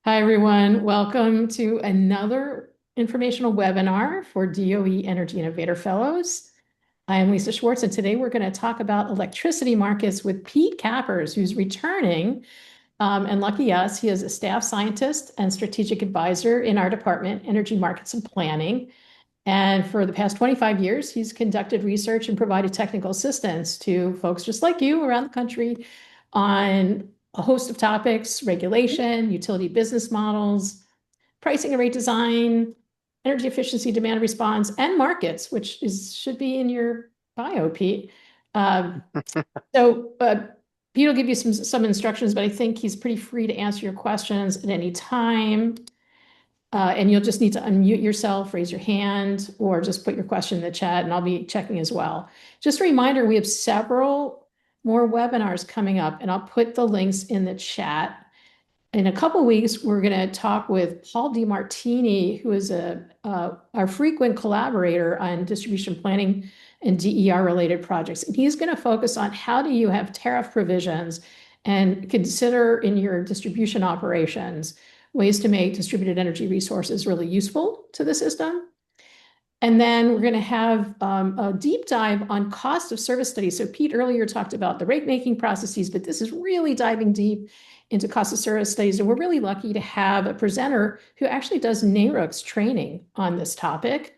Hi, everyone. Welcome to another informational webinar for DOE Energy Innovator Fellows. I am Lisa Schwartz, and today we're going to talk about electricity markets with Pete Cappers, who's returning. And lucky us, he is a staff scientist and strategic advisor in our department, Energy Markets and Planning. And for the past 25 years, he's conducted research and provided technical assistance to folks just like you around the country on a host of topics: regulation, utility business models, pricing and rate design, energy efficiency, demand response, and markets, which should be in your bio, Pete. Um, so Pete will give you some instructions, but I think he's pretty free to answer your questions at any time. And you'll just need to unmute yourself, raise your hand, or just put your question in the chat, and I'll be checking as well. Just a reminder, we have several more webinars coming up, and I'll put the links in the chat. In a couple of weeks, we're going to talk with Paul DiMartini, who is our frequent collaborator on distribution planning and DER related projects. And he's going to focus on how do you have tariff provisions and consider in your distribution operations ways to make distributed energy resources really useful to the system. And then we're going to have a deep dive on cost of service studies. So Pete earlier talked about the rate making processes, but this is really diving deep into cost of service studies. And we're really lucky to have a presenter who actually does NARUC's training on this topic.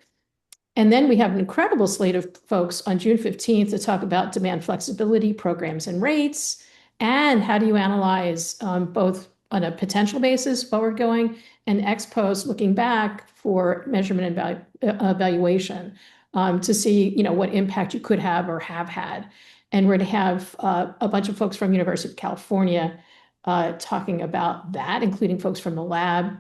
And then we have an incredible slate of folks on June 15th to talk about demand flexibility programs and rates, and how do you analyze both on a potential basis forward going and ex post looking back for measurement and evaluation to see what impact you could have or have had. And we're going to have a bunch of folks from University of California talking about that, including folks from the lab.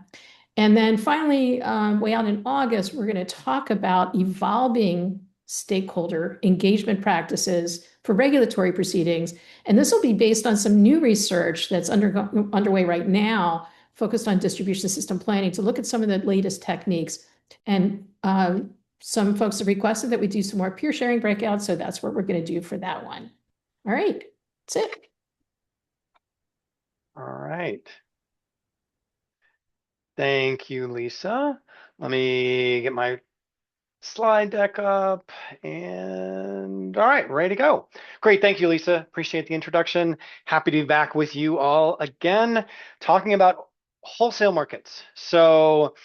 And then finally, way out in August, we're going to talk about evolving stakeholder engagement practices for regulatory proceedings. And this will be based on some new research that's underway right now, focused on distribution system planning, to look at some of the latest techniques. And some folks have requested that we do some more peer sharing breakouts, so that's what we're going to do for that one. All right, that's it. All right. Thank you, Lisa. Let me get my slide deck up and all right, ready to go. Great. Thank you, Lisa. Appreciate the introduction. Happy to be back with you all again, talking about wholesale markets. So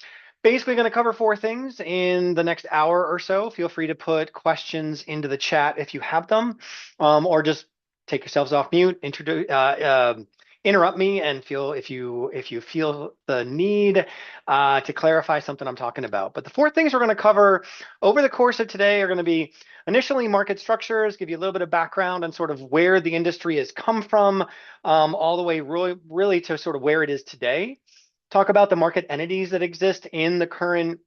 basically going to cover four things in the next hour or so. Feel free to put questions into the chat if you have them, or just take yourselves off mute, interrupt me, and feel if you feel the need to clarify something I'm talking about. But the four things we're going to cover over the course of today are going to be initially market structures, give you a little bit of background on sort of where the industry has come from, all the way really to sort of where it is today. Talk about the market entities that exist in the current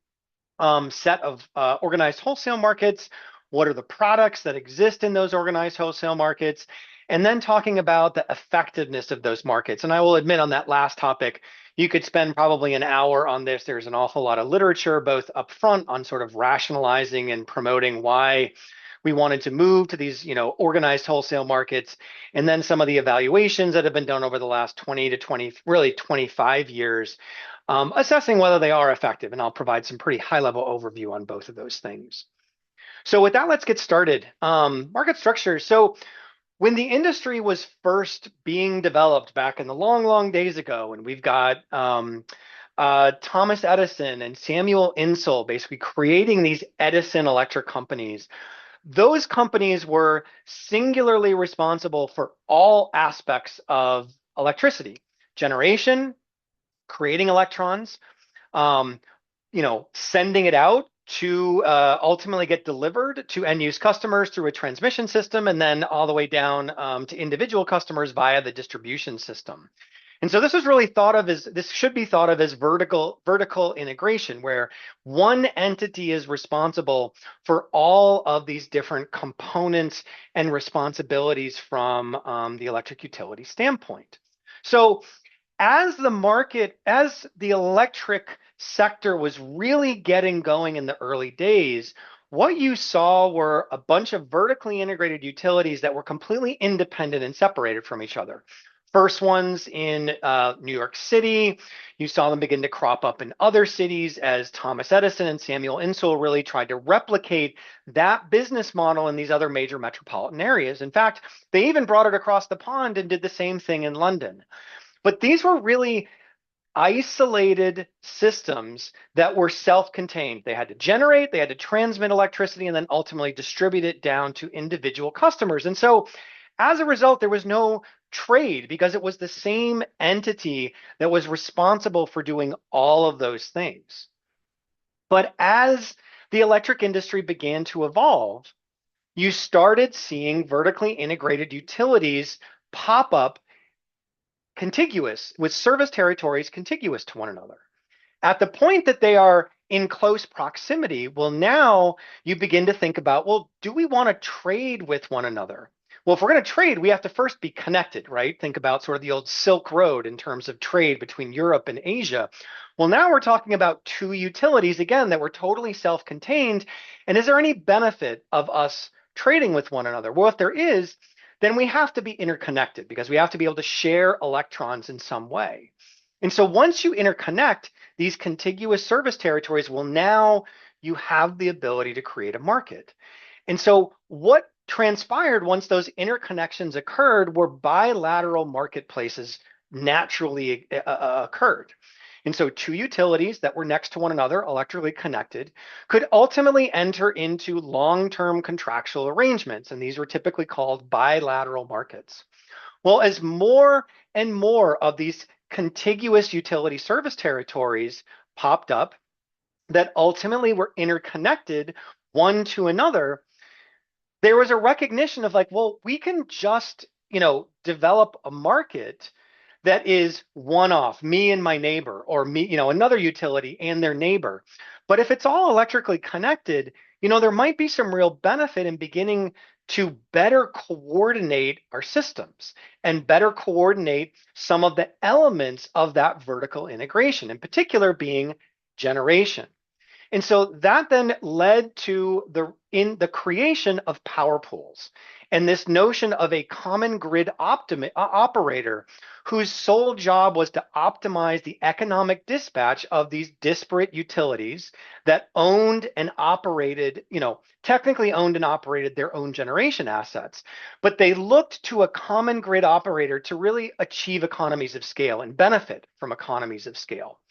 set of organized wholesale markets. What are the products that exist in those organized wholesale markets? And then talking about the effectiveness of those markets. And I will admit on that last topic, you could spend probably an hour on this. There's an awful lot of literature, both upfront on sort of rationalizing and promoting why we wanted to move to these, organized wholesale markets, and then some of the evaluations that have been done over the last 20 to 20, really 25 years, assessing whether they are effective. And I'll provide some pretty high-level overview on both of those things. So with that, let's get started. Market structure. So when the industry was first being developed back in the long, long days ago, and we've got Thomas Edison and Samuel Insull basically creating these Edison Electric companies, those companies were singularly responsible for all aspects of electricity: generation, creating electrons, sending it out to ultimately get delivered to end use customers through a transmission system, and then all the way down to individual customers via the distribution system. And so this should be thought of as vertical integration, where one entity is responsible for all of these different components and responsibilities from the electric utility standpoint. So as the electric sector was really getting going in the early days, what you saw were a bunch of vertically integrated utilities that were completely independent and separated from each other. first ones in New York City. You saw them begin to crop up in other cities as Thomas Edison and Samuel Insull really tried to replicate that business model in these other major metropolitan areas. In fact, they even brought it across the pond and did the same thing in London. But these were really isolated systems that were self-contained. They had to generate, they had to transmit electricity, and then ultimately distribute it down to individual customers. And so as a result, there was no trade because it was the same entity that was responsible for doing all of those things. But as the electric industry began to evolve, you started seeing vertically integrated utilities pop up contiguous with service territories contiguous to one another. At the point that they are in close proximity, well, now you begin to think about, well, do we want to trade with one another? Well, if we're going to trade, we have to first be connected, right? Think about sort of the old Silk Road in terms of trade between Europe and Asia. Well, now we're talking about two utilities, again, that were totally self-contained. And is there any benefit of us trading with one another? Well, if there is, then we have to be interconnected because we have to be able to share electrons in some way. And so once you interconnect these contiguous service territories, well, now you have the ability to create a market. And so what transpired once those interconnections occurred were bilateral marketplaces naturally occurred. And so two utilities that were next to one another, electrically connected, could ultimately enter into long-term contractual arrangements. And these were typically called bilateral markets. Well, as more and more of these contiguous utility service territories popped up that ultimately were interconnected one to another, there was a recognition of like, well, we can just, develop a market that is one-off, me and my neighbor, or me, another utility and their neighbor. But if it's all electrically connected, there might be some real benefit in beginning to better coordinate our systems and better coordinate some of the elements of that vertical integration, in particular being generation. And so that then led to the creation of power pools and this notion of a common grid operator whose sole job was to optimize the economic dispatch of these disparate utilities that owned and operated, technically owned and operated their own generation assets. But they looked to a common grid operator to really achieve economies of scale and benefit from economies of scale.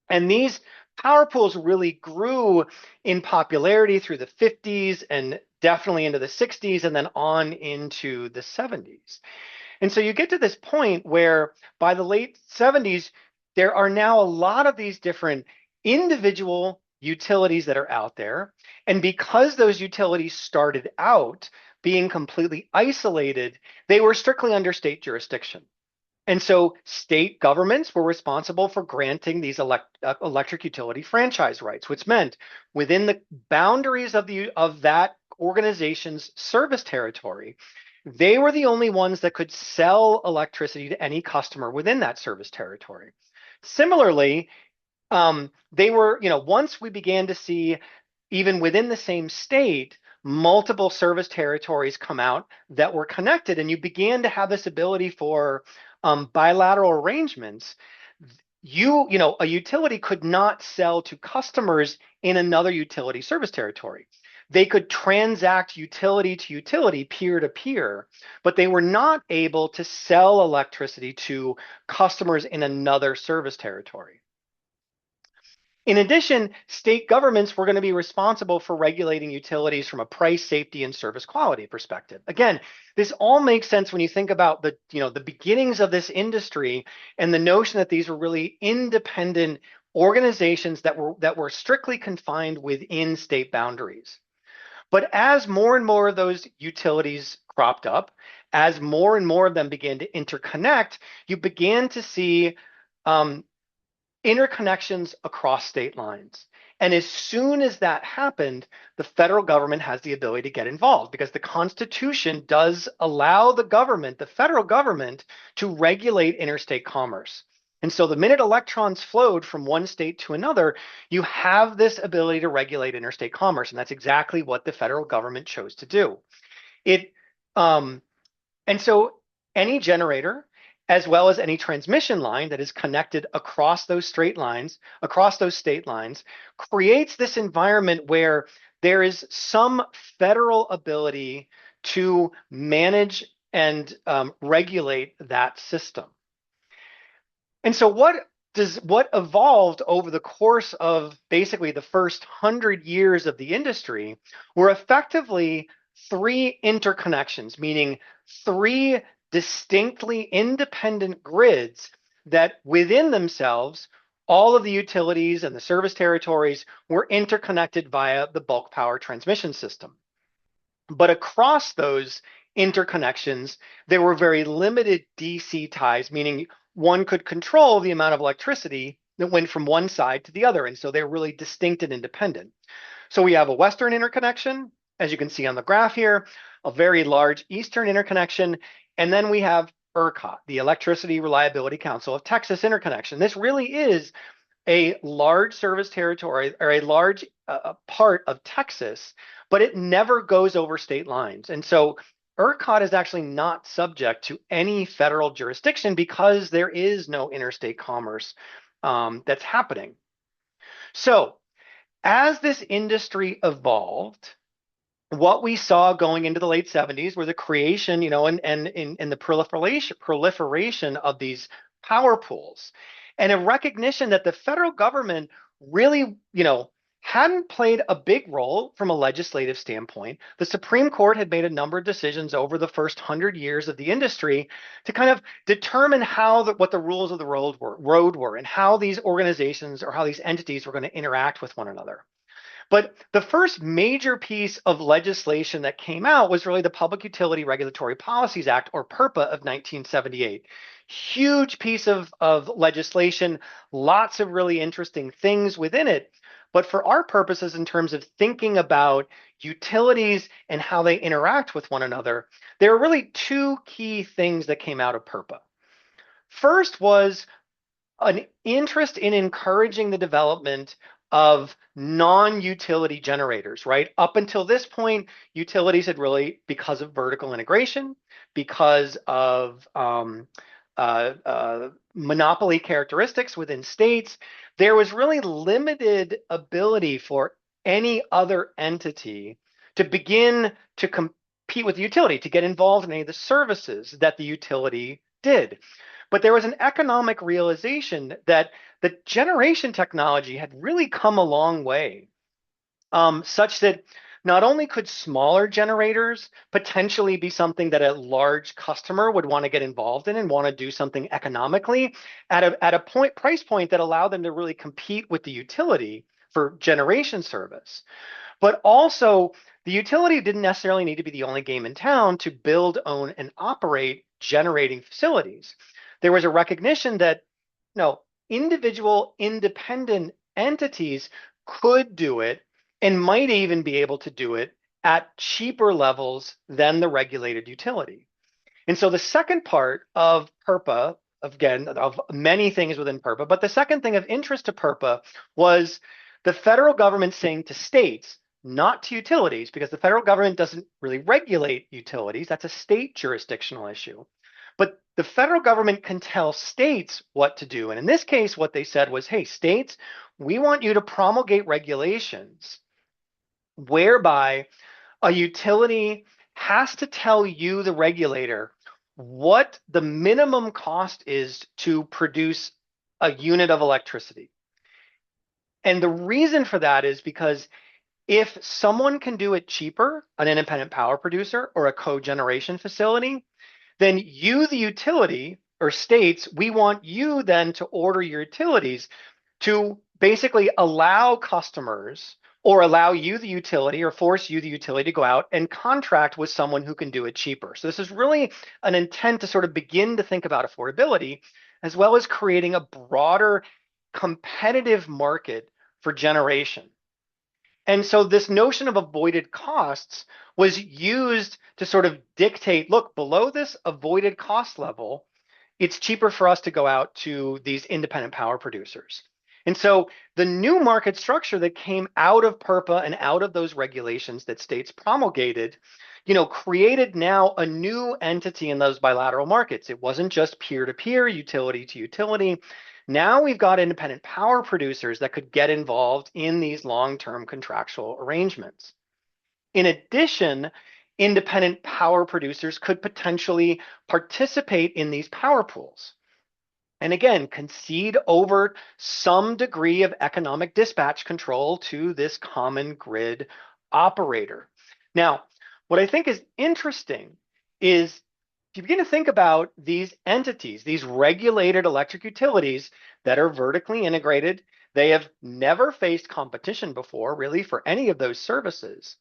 And these power pools really grew in popularity through the 50s and definitely into the 60s and then on into the 70s. And so you get to this point where by the late 70s, there are now a lot of these different individual utilities that are out there. And because those utilities started out being completely isolated, they were strictly under state jurisdiction. And so state governments were responsible for granting these electric utility franchise rights, which meant within the boundaries of that organization's service territory, they were the only ones that could sell electricity to any customer within that service territory. Similarly, they were, once we began to see even within the same state, multiple service territories come out that were connected, and you began to have this ability for bilateral arrangements. A utility could not sell to customers in another utility service territory. They could transact utility to utility, peer to peer, but they were not able to sell electricity to customers in another service territory. In addition, state governments were going to be responsible for regulating utilities from a price, safety, and service quality perspective. Again, this all makes sense when you think about the beginnings of this industry and the notion that these were really independent organizations that were strictly confined within state boundaries. But as more and more of those utilities cropped up, as more and more of them began to interconnect, you began to see interconnections across state lines. And as soon as that happened, the federal government has the ability to get involved because the Constitution does allow the federal government, to regulate interstate commerce. And so the minute electrons flowed from one state to another, you have this ability to regulate interstate commerce. And that's exactly what the federal government chose to do. And so any generator as well as any transmission line that is connected across those straight lines, across those state lines, creates this environment where there is some federal ability to manage and regulate that system. And so what evolved over the course of basically the first 100 years of the industry were effectively three interconnections, meaning three distinctly independent grids that within themselves, all of the utilities and the service territories were interconnected via the bulk power transmission system. But across those interconnections, there were very limited DC ties, meaning one could control the amount of electricity that went from one side to the other. And so they're really distinct and independent. So we have a Western interconnection, as you can see on the graph here, a very large Eastern interconnection, and then we have ERCOT, the Electricity Reliability Council of Texas interconnection. This really is a large service territory or a large part of Texas, but it never goes over state lines. And so ERCOT is actually not subject to any federal jurisdiction because there is no interstate commerce that's happening. So as this industry evolved, what we saw going into the late 70s were the creation, and the proliferation of these power pools, and a recognition that the federal government really, hadn't played a big role from a legislative standpoint. The Supreme Court had made a number of decisions over the first 100 years of the industry to kind of determine what the rules of the road were, and how these organizations or how these entities were going to interact with one another. But the first major piece of legislation that came out was really the Public Utility Regulatory Policies Act, or PURPA, of 1978. Huge piece of legislation, lots of really interesting things within it. But for our purposes, in terms of thinking about utilities and how they interact with one another, there are really two key things that came out of PURPA. First was an interest in encouraging the development of non-utility generators, right? Up until this point, utilities had really, because of vertical integration, because of monopoly characteristics within states, there was really limited ability for any other entity to begin to compete with the utility, to get involved in any of the services that the utility did. But there was an economic realization that the generation technology had really come a long way, such that not only could smaller generators potentially be something that a large customer would want to get involved in and want to do something economically at a price point that allowed them to really compete with the utility for generation service, but also the utility didn't necessarily need to be the only game in town to build, own, and operate generating facilities. There was a recognition that individual independent entities could do it and might even be able to do it at cheaper levels than the regulated utility. And so the second part of PURPA, again, of many things within PURPA, but the second thing of interest to PURPA was the federal government saying to states, not to utilities, because the federal government doesn't really regulate utilities. That's a state jurisdictional issue. But the federal government can tell states what to do. And in this case, what they said was, hey, states, we want you to promulgate regulations whereby a utility has to tell you, the regulator, what the minimum cost is to produce a unit of electricity. And the reason for that is because if someone can do it cheaper, an independent power producer or a cogeneration facility, then you, the utility, or states, we want you then to order your utilities to basically allow customers, or allow you, the utility, or force you, the utility, to go out and contract with someone who can do it cheaper. So this is really an intent to sort of begin to think about affordability, as well as creating a broader competitive market for generation. And so this notion of avoided costs was used to sort of dictate, look, below this avoided cost level, it's cheaper for us to go out to these independent power producers. And so the new market structure that came out of PURPA and out of those regulations that states promulgated, created now a new entity in those bilateral markets. It wasn't just peer-to-peer, utility to utility. Now we've got independent power producers that could get involved in these long-term contractual arrangements. In addition, independent power producers could potentially participate in these power pools. And again, concede over some degree of economic dispatch control to this common grid operator. Now, what I think is interesting is if you begin to think about these entities, these regulated electric utilities that are vertically integrated, they have never faced competition before, really, for any of those services.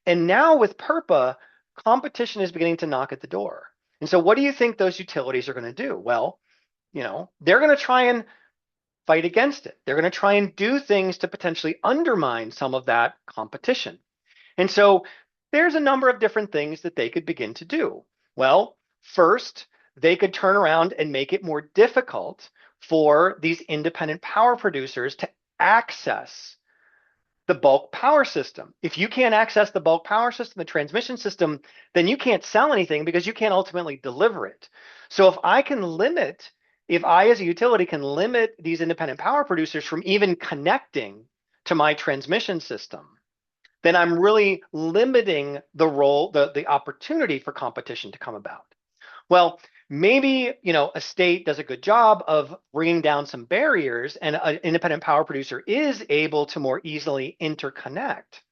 And now with PURPA, competition is beginning to knock at the door. And so what do you think those utilities are going to do? Well, they're going to try and fight against it. They're going to try and do things to potentially undermine some of that competition. And so there's a number of different things that they could begin to do. Well, first, they could turn around and make it more difficult for these independent power producers to access the bulk power system. If you can't access the bulk power system, the transmission system, then you can't sell anything because you can't ultimately deliver it. So if I as a utility can limit these independent power producers from even connecting to my transmission system, then I'm really limiting the opportunity for competition to come about. Well, maybe a state does a good job of bringing down some barriers and an independent power producer is able to more easily interconnect.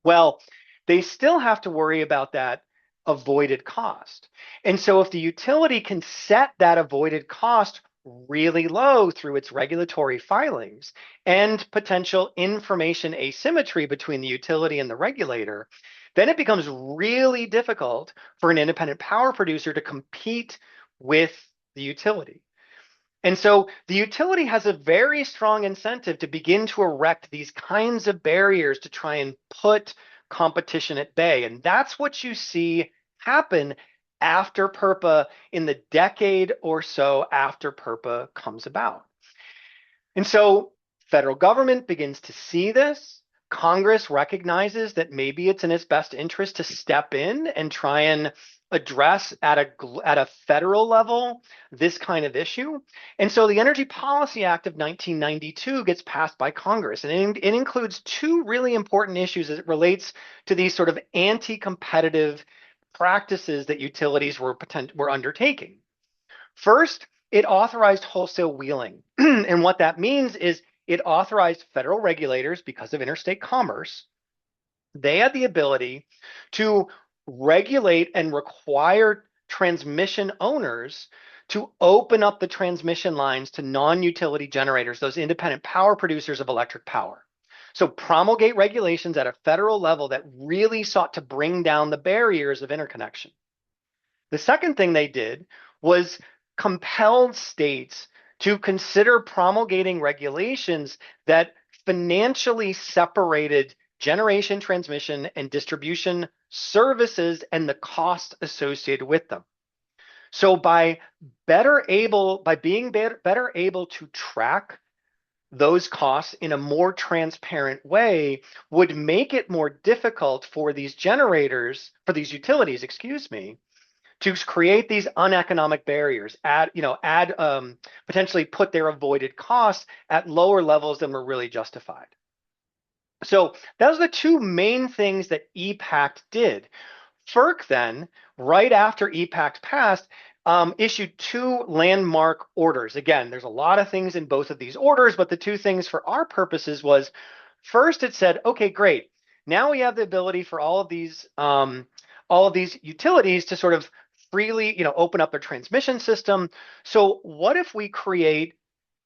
Well, they still have to worry about that avoided cost. And so if the utility can set that avoided cost really low through its regulatory filings and potential information asymmetry between the utility and the regulator, then it becomes really difficult for an independent power producer to compete with the utility. And so the utility has a very strong incentive to begin to erect these kinds of barriers to try and put competition at bay. And that's what you see happen after PURPA in the decade or so after PURPA comes about. And so federal government begins to see this. Congress recognizes that maybe it's in its best interest to step in and try and address at a federal level this kind of issue. And so the Energy Policy Act of 1992 gets passed by Congress, and it includes two really important issues as it relates to these sort of anti-competitive practices that utilities were undertaking. First, it authorized wholesale wheeling. And what that means is it authorized federal regulators, because of interstate commerce, they had the ability to regulate and require transmission owners to open up the transmission lines to non-utility generators, those independent power producers of electric power. So promulgate regulations at a federal level that really sought to bring down the barriers of interconnection. The second thing they did was compelled states to consider promulgating regulations that financially separated generation, transmission, and distribution services and the cost associated with them. So by being better able to track those costs in a more transparent way would make it more difficult for these utilities, to create these uneconomic barriers, potentially put their avoided costs at lower levels than were really justified. So those are the two main things that EPACT did. FERC then, right after EPACT passed, issued two landmark orders. Again, there's a lot of things in both of these orders, but the two things for our purposes was, first it said, okay, great. Now we have the ability for all of these utilities to sort of freely, open up their transmission system. So what if we create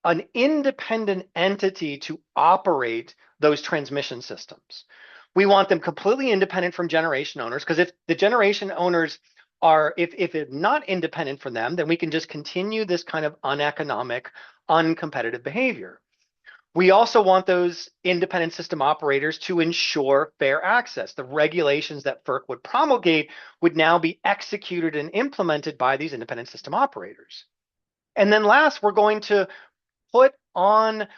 an independent entity to operate those transmission systems? We want them completely independent from generation owners, because if the generation owners if it's not independent from them, then we can just continue this kind of uneconomic, uncompetitive behavior. We also want those independent system operators to ensure fair access. The regulations that FERC would promulgate would now be executed and implemented by these independent system operators. And then last, we're going to we're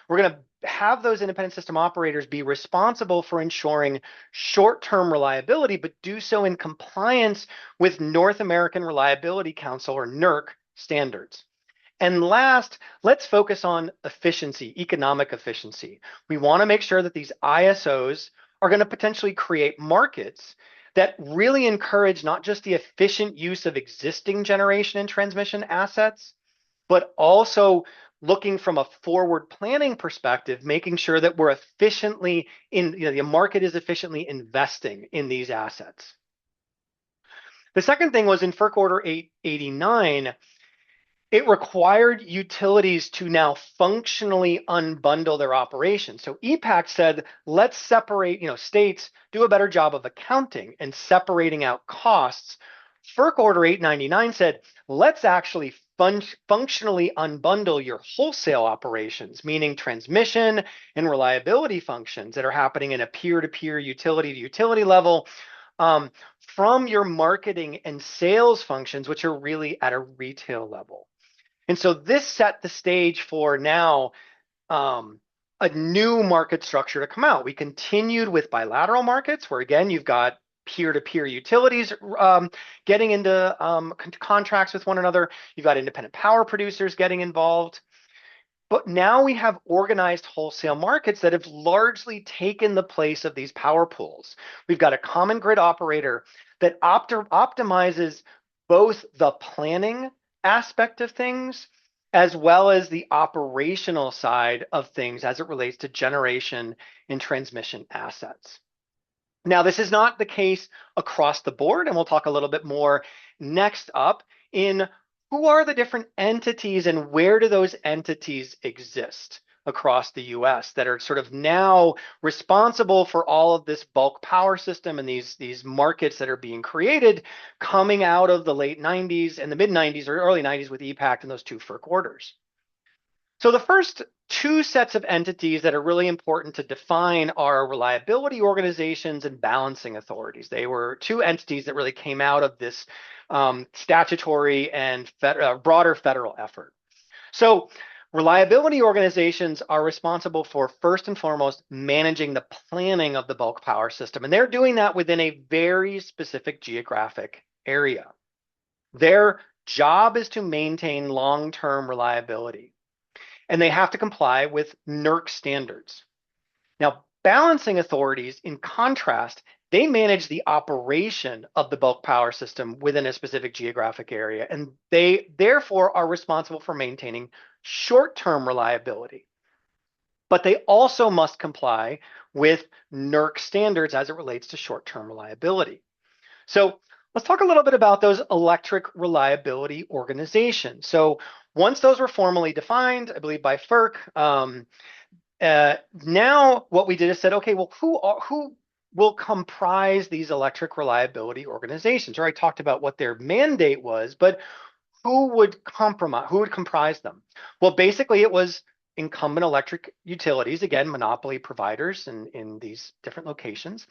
going to have those independent system operators be responsible for ensuring short-term reliability, but do so in compliance with North American Reliability Council, or NERC, standards. And last, let's focus on efficiency, economic efficiency. We want to make sure that these ISOs are going to potentially create markets that really encourage not just the efficient use of existing generation and transmission assets, but also looking from a forward planning perspective, making sure that we're efficiently the market is efficiently investing in these assets. The second thing was in FERC Order 889, it required utilities to now functionally unbundle their operations. So EPAC said, let's separate, states do a better job of accounting and separating out costs. FERC Order 899 said, let's actually functionally unbundle your wholesale operations, meaning transmission and reliability functions that are happening in a peer-to-peer, utility-to-utility level, from your marketing and sales functions, which are really at a retail level. And so this set the stage for now a new market structure to come out. We continued with bilateral markets, where again, you've got peer-to-peer utilities getting into contracts with one another. You've got independent power producers getting involved. But now we have organized wholesale markets that have largely taken the place of these power pools. We've got a common grid operator that optimizes both the planning aspect of things as well as the operational side of things as it relates to generation and transmission assets. Now, this is not the case across the board, and we'll talk a little bit more next up in who are the different entities and where do those entities exist across the US that are sort of now responsible for all of this bulk power system and these markets that are being created coming out of the late 90s and the mid 90s or early 90s with EPAC and those two FERC orders. So the first two sets of entities that are really important to define are reliability organizations and balancing authorities. They were two entities that really came out of this statutory and broader federal effort. So reliability organizations are responsible for, first and foremost, managing the planning of the bulk power system. And they're doing that within a very specific geographic area. Their job is to maintain long-term reliability, and they have to comply with NERC standards. Now, balancing authorities, in contrast, they manage the operation of the bulk power system within a specific geographic area, and they therefore are responsible for maintaining short-term reliability. But they also must comply with NERC standards as it relates to short-term reliability. So let's talk a little bit about those electric reliability organizations. So once those were formally defined, I believe by FERC, now what we did is said, okay, well, who will comprise these electric reliability organizations? Or I talked about what their mandate was, but who would comprise them? Well, basically it was incumbent electric utilities, again, monopoly providers in these different locations,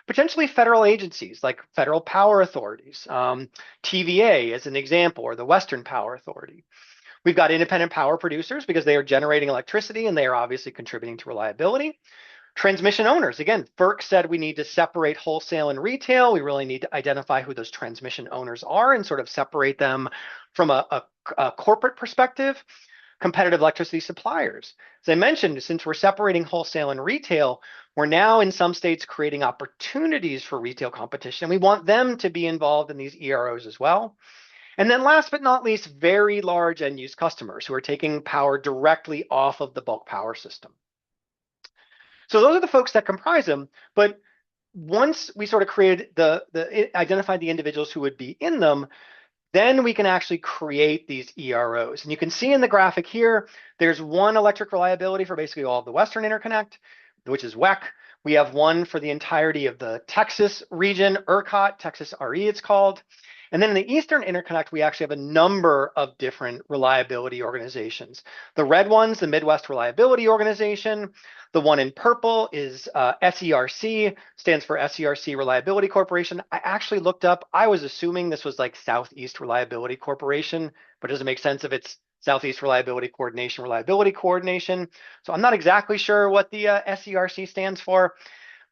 potentially federal agencies like federal power authorities, TVA as an example, or the Western Power Authority. We've got independent power producers because they are generating electricity and they are obviously contributing to reliability. Transmission owners, again, FERC said we need to separate wholesale and retail. We really need to identify who those transmission owners are and sort of separate them from a corporate perspective. Competitive electricity suppliers. As I mentioned, since we're separating wholesale and retail, we're now in some states creating opportunities for retail competition. We want them to be involved in these EROs as well. And then last but not least, very large end-use customers who are taking power directly off of the bulk power system. So those are the folks that comprise them. But once we sort of identified the individuals who would be in them, then we can actually create these EROs. And you can see in the graphic here, there's one electric reliability for basically all of the Western Interconnect, which is WEC. We have one for the entirety of the Texas region, ERCOT, Texas RE it's called. And then in the Eastern Interconnect, we actually have a number of different reliability organizations. The red one's the Midwest Reliability Organization. The one in purple is SERC, stands for SERC Reliability Corporation. I actually looked up, I was assuming this was like Southeast Reliability Corporation, but it doesn't make sense if it's Southeast Reliability Coordination. So I'm not exactly sure what the SERC stands for,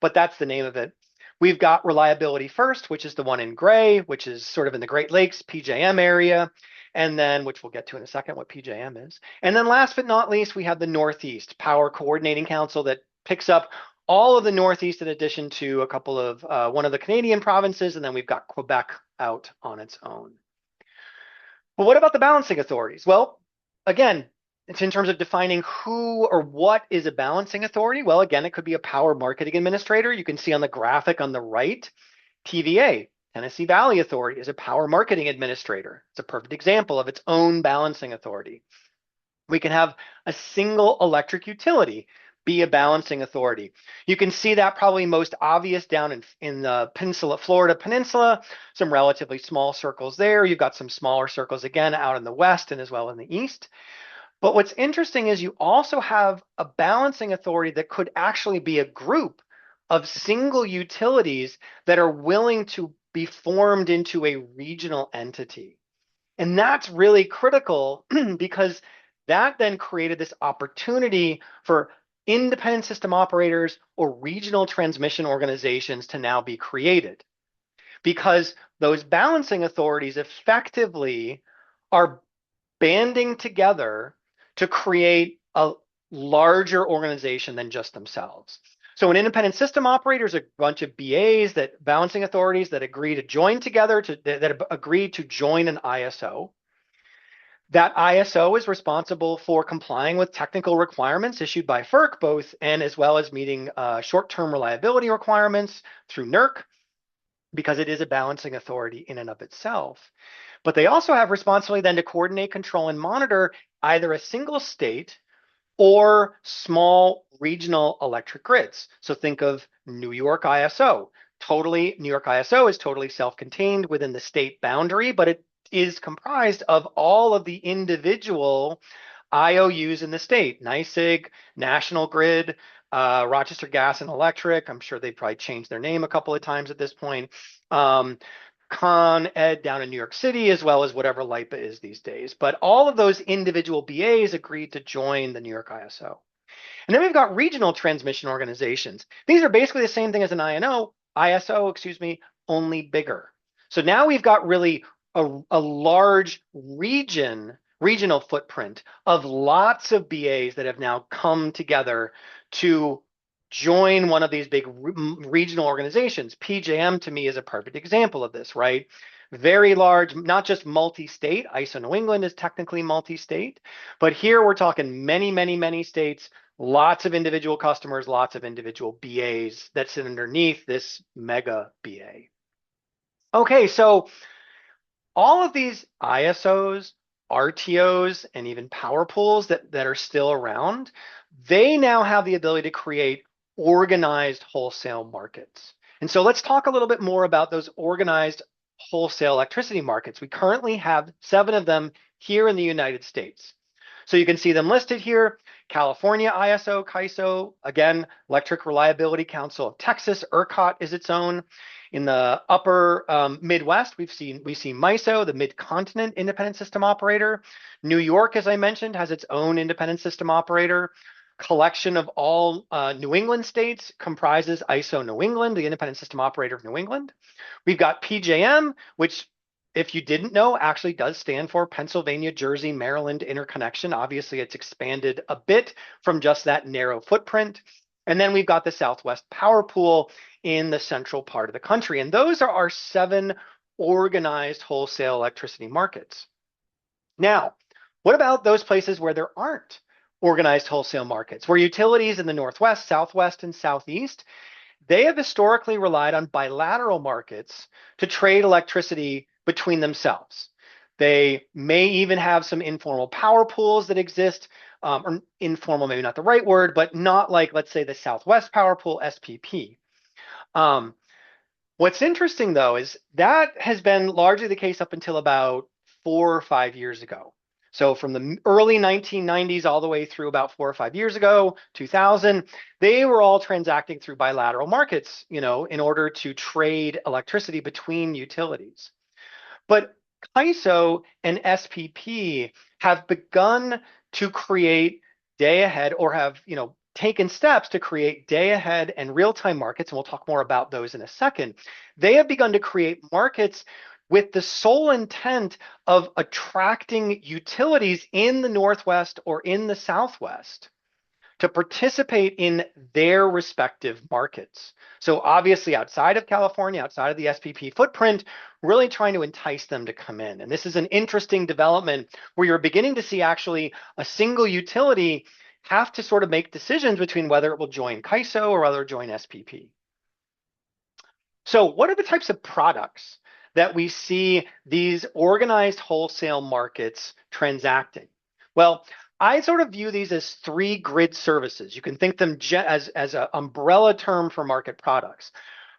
but that's the name of it. We've got Reliability First, which is the one in gray, which is sort of in the Great Lakes, PJM area. And then, which we'll get to in a second, what PJM is. And then last but not least, we have the Northeast Power Coordinating Council that picks up all of the Northeast in addition to a couple of one of the Canadian provinces. And then we've got Quebec out on its own. But what about the balancing authorities? Well, again, it's in terms of defining who or what is a balancing authority. Well, again, it could be a power marketing administrator. You can see on the graphic on the right, TVA, Tennessee Valley Authority, is a power marketing administrator. It's a perfect example of its own balancing authority. We can have a single electric utility be a balancing authority. You can see that probably most obvious down in the Florida Peninsula, some relatively small circles there. You've got some smaller circles again out in the west and as well in the east. But what's interesting is you also have a balancing authority that could actually be a group of single utilities that are willing to be formed into a regional entity. And that's really critical because that then created this opportunity for independent system operators or regional transmission organizations to now be created. Because those balancing authorities effectively are banding together to create a larger organization than just themselves. So an independent system operator is a bunch of BAs, that balancing authorities that agree to join together, that agree to join an ISO. That ISO is responsible for complying with technical requirements issued by FERC, both and as well as meeting short-term reliability requirements through NERC, because it is a balancing authority in and of itself. But they also have responsibility then to coordinate, control, and monitor either a single state or small regional electric grids. So think of New York ISO. New York ISO is totally self-contained within the state boundary, but it is comprised of all of the individual IOUs in the state: NYSEG, National Grid, Rochester Gas and Electric. I'm sure they probably changed their name a couple of times at this point. Con Ed down in New York City, as well as whatever LIPA is these days. But all of those individual BAs agreed to join the New York ISO. And then we've got regional transmission organizations. These are basically the same thing as an ISO, only bigger. So now we've got really a large regional footprint of lots of BAs that have now come together to join one of these big regional organizations. PJM to me is a perfect example of this, right? Very large, not just multi-state. ISO New England is technically multi-state, but here we're talking many, many, many states, lots of individual customers, lots of individual BAs that sit underneath this mega BA. Okay, so all of these ISOs, RTOs, and even power pools that are still around, they now have the ability to create organized wholesale markets. And so let's talk a little bit more about those organized wholesale electricity markets. We currently have 7 of them here in the United States. So you can see them listed here: California ISO, CAISO, again, Electric Reliability Council of Texas, ERCOT is its own. In the upper Midwest, we see MISO, the Mid-Continent Independent System Operator. New York, as I mentioned, has its own independent system operator. Collection of all New England states comprises ISO New England, the Independent System Operator of New England. We've got PJM, which, if you didn't know, actually does stand for Pennsylvania, Jersey, Maryland Interconnection. Obviously, it's expanded a bit from just that narrow footprint. And then we've got the Southwest Power Pool in the central part of the country. And those are our 7 organized wholesale electricity markets. Now, what about those places where there aren't organized wholesale markets, where utilities in the Northwest, Southwest, and Southeast, they have historically relied on bilateral markets to trade electricity between themselves? They may even have some informal power pools that exist, or informal, maybe not the right word, but not like, let's say, the Southwest Power Pool, SPP. What's interesting, though, is that has been largely the case up until about 4 or 5 years ago. So from the early 1990s all the way through about 4 or 5 years ago, 2000, they were all transacting through bilateral markets, in order to trade electricity between utilities. But CAISO and SPP have begun to create day ahead or have, taken steps to create day ahead and real-time markets, and we'll talk more about those in a second. They have begun to create markets with the sole intent of attracting utilities in the Northwest or in the Southwest to participate in their respective markets. So obviously outside of California, outside of the SPP footprint, really trying to entice them to come in. And this is an interesting development where you're beginning to see actually a single utility have to sort of make decisions between whether it will join CAISO or whether it will join SPP. So what are the types of products that we see these organized wholesale markets transacting? Well, I sort of view these as three grid services. You can think them as an umbrella term for market products.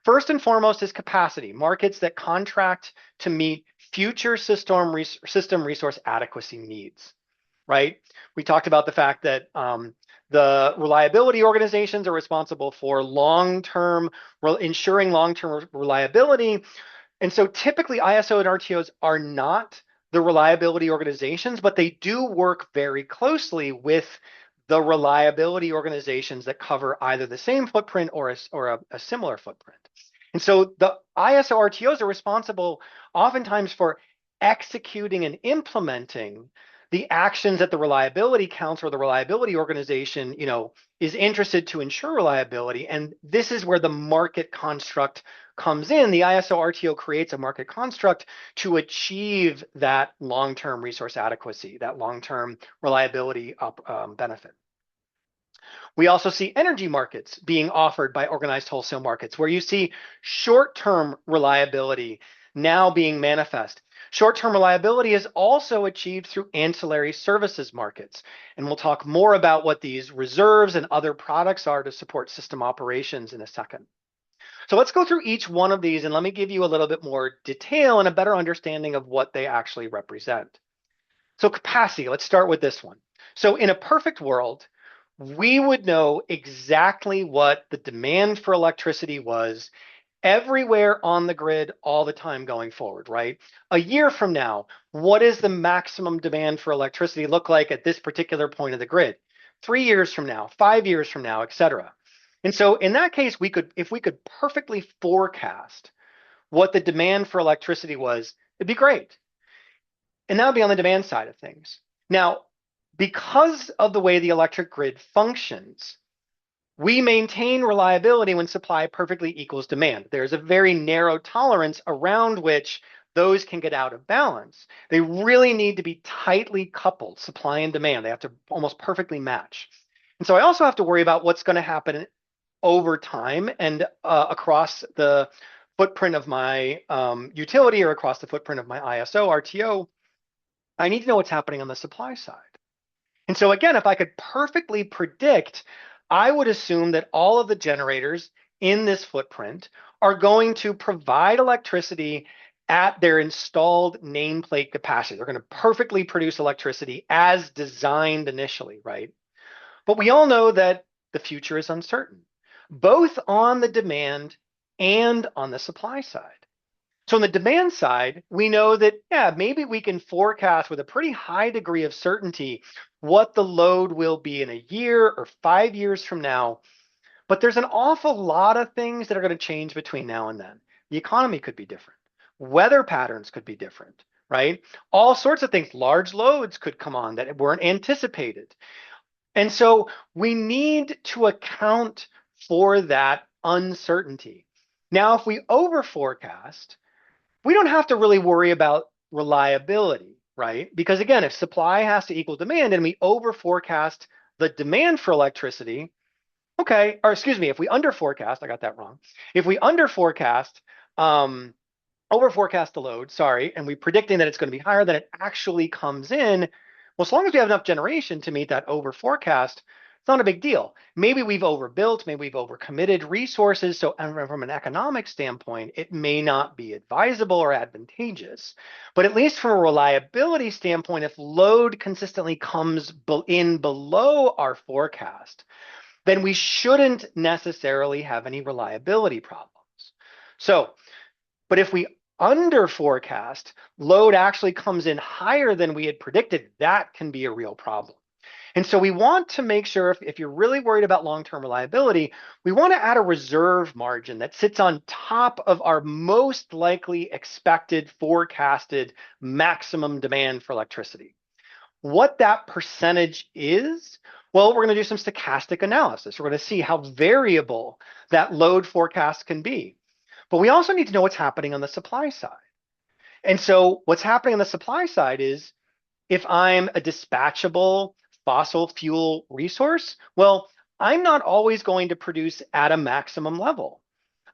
First and foremost is capacity, markets that contract to meet future system resource adequacy needs, right? We talked about the fact that the reliability organizations are responsible for ensuring long-term reliability. And so typically ISO and RTOs are not the reliability organizations, but they do work very closely with the reliability organizations that cover either the same footprint or a similar footprint. And so the ISO RTOs are responsible oftentimes for executing and implementing the actions that the reliability council or the reliability organization, is interested to ensure reliability. And this is where the market construct comes in. The ISO RTO creates a market construct to achieve that long-term resource adequacy, that long-term reliability benefit. We also see energy markets being offered by organized wholesale markets, where you see short-term reliability now being manifest. Short-term reliability is also achieved through ancillary services markets. And we'll talk more about what these reserves and other products are to support system operations in a second. So let's go through each one of these and let me give you a little bit more detail and a better understanding of what they actually represent. So capacity, let's start with this one. So in a perfect world, we would know exactly what the demand for electricity was everywhere on the grid all the time going forward, right? A year from now, what does the maximum demand for electricity look like at this particular point of the grid? 3 years from now, 5 years from now, et cetera. And so in that case, if we could perfectly forecast what the demand for electricity was, it'd be great. And that would be on the demand side of things. Now, because of the way the electric grid functions, we maintain reliability when supply perfectly equals demand. There's a very narrow tolerance around which those can get out of balance. They really need to be tightly coupled, supply and demand. They have to almost perfectly match. And so I also have to worry about what's going to happen over time and across the footprint of my utility or across the footprint of my ISO, RTO. I need to know what's happening on the supply side. And so again, if I could perfectly predict, I would assume that all of the generators in this footprint are going to provide electricity at their installed nameplate capacity. They're going to perfectly produce electricity as designed initially, right? But we all know that the future is uncertain, both on the demand and on the supply side. So on the demand side, we know that, yeah, maybe we can forecast with a pretty high degree of certainty what the load will be in a year or 5 years from now. But there's an awful lot of things that are going to change between now and then. The economy could be different. Weather patterns could be different, right? All sorts of things. Large loads could come on that weren't anticipated. And so we need to account for that uncertainty. Now, if we over forecast, we don't have to really worry about reliability, right? Because again, if supply has to equal demand and we over forecast the demand for electricity, okay, or excuse me, if we under forecast, I got that wrong. If we under forecast, over forecast the load, sorry, and we're predicting that it's going to be higher than it actually comes in, well, as long as we have enough generation to meet that over forecast, it's not a big deal. Maybe we've overbuilt, maybe we've overcommitted resources. So from an economic standpoint, it may not be advisable or advantageous. But at least from a reliability standpoint, if load consistently comes in below our forecast, then we shouldn't necessarily have any reliability problems. So, but if we under forecast, load actually comes in higher than we had predicted, that can be a real problem. And so we want to make sure if you're really worried about long-term reliability, we want to add a reserve margin that sits on top of our most likely expected forecasted maximum demand for electricity. What that percentage is, well, we're going to do some stochastic analysis. We're going to see how variable that load forecast can be. But we also need to know what's happening on the supply side. And so what's happening on the supply side is if I'm a dispatchable fossil fuel resource, well, I'm not always going to produce at a maximum level.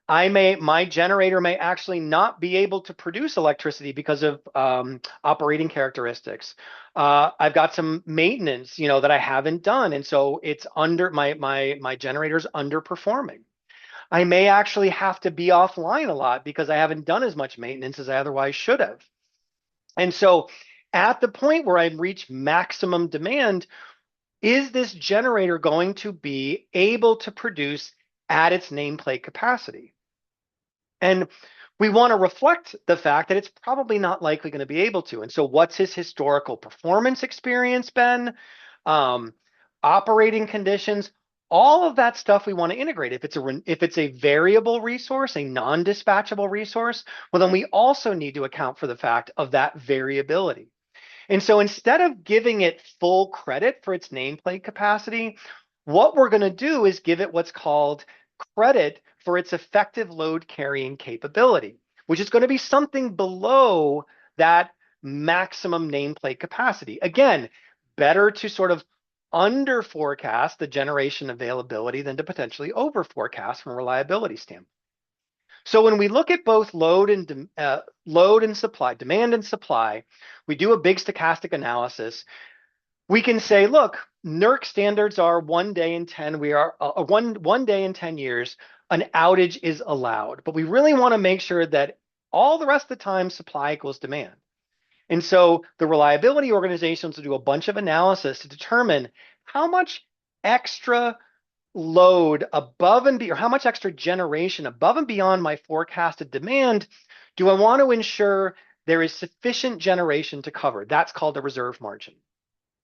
My generator may actually not be able to produce electricity because of operating characteristics. I've got some maintenance, that I haven't done, and so it's under my generator's underperforming. I may actually have to be offline a lot because I haven't done as much maintenance as I otherwise should have. And so at the point where I reach maximum demand, is this generator going to be able to produce at its nameplate capacity? And we want to reflect the fact that it's probably not likely going to be able to. And so what's his historical performance experience been? Operating conditions, all of that stuff we want to integrate. If it's a variable resource, a non-dispatchable resource, well, then we also need to account for the fact of that variability. And so instead of giving it full credit for its nameplate capacity, what we're going to do is give it what's called credit for its effective load carrying capability, which is going to be something below that maximum nameplate capacity. Again, better to sort of under forecast the generation availability than to potentially over forecast from a reliability standpoint. So when we look at both load and supply, demand and supply, we do a big stochastic analysis. We can say, look, NERC standards are 1 day in 10. We are one day in 10 years. An outage is allowed, but we really want to make sure that all the rest of the time supply equals demand. And so the reliability organizations will do a bunch of analysis to determine how much extra load above and or how much extra generation above and beyond my forecasted demand do I want to ensure there is sufficient generation to cover. That's called a reserve margin.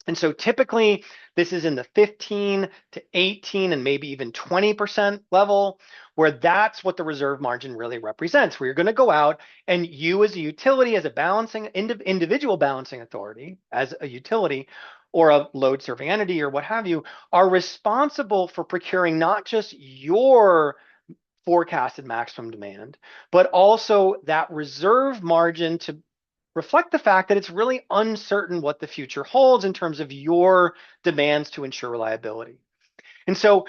And so typically this is in the 15 to 18 and maybe even 20% level, where that's what the reserve margin really represents, where you're going to go out and you as a utility, as a balancing individual balancing authority, as a utility or a load serving entity or what have you, are responsible for procuring not just your forecasted maximum demand, but also that reserve margin to reflect the fact that it's really uncertain what the future holds in terms of your demands to ensure reliability. And so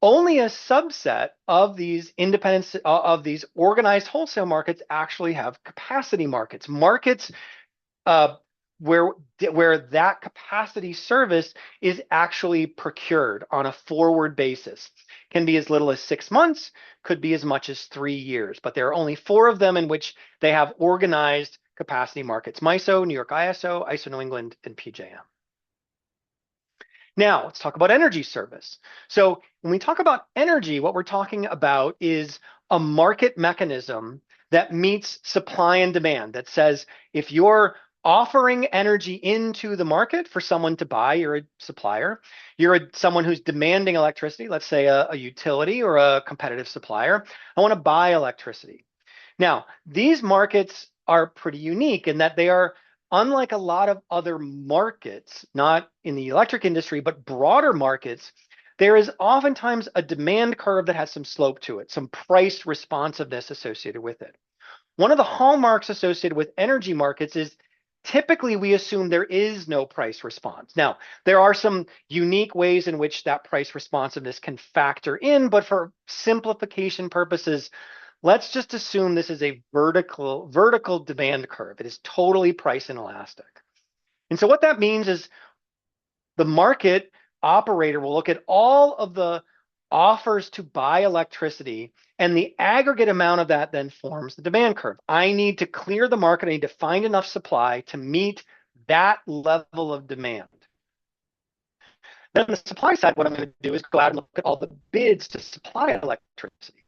only a subset of these of these organized wholesale markets actually have capacity markets, where that capacity service is actually procured on a forward basis. Can be as little as 6 months, could be as much as 3 years, but there are only 4 of them in which they have organized capacity markets: MISO, New York ISO, ISO New England, and PJM. Now, let's talk about energy service. So when we talk about energy, what we're talking about is a market mechanism that meets supply and demand, that says if you're offering energy into the market for someone to buy, you're a supplier. You're someone who's demanding electricity, let's say a utility or a competitive supplier. I want to buy electricity. Now, these markets are pretty unique in that they are unlike a lot of other markets, not in the electric industry, but broader markets. There is oftentimes a demand curve that has some slope to it, some price responsiveness associated with it. One of the hallmarks associated with energy markets is typically we assume there is no price response. Now, there are some unique ways in which that price responsiveness can factor in, but for simplification purposes, let's just assume this is a vertical demand curve. It is totally price inelastic. And so what that means is the market operator will look at all of the offers to buy electricity, and the aggregate amount of that then forms the demand curve. I need to clear the market. I need to find enough supply to meet that level of demand. Then on the supply side, what I'm going to do is go out and look at all the bids to supply electricity.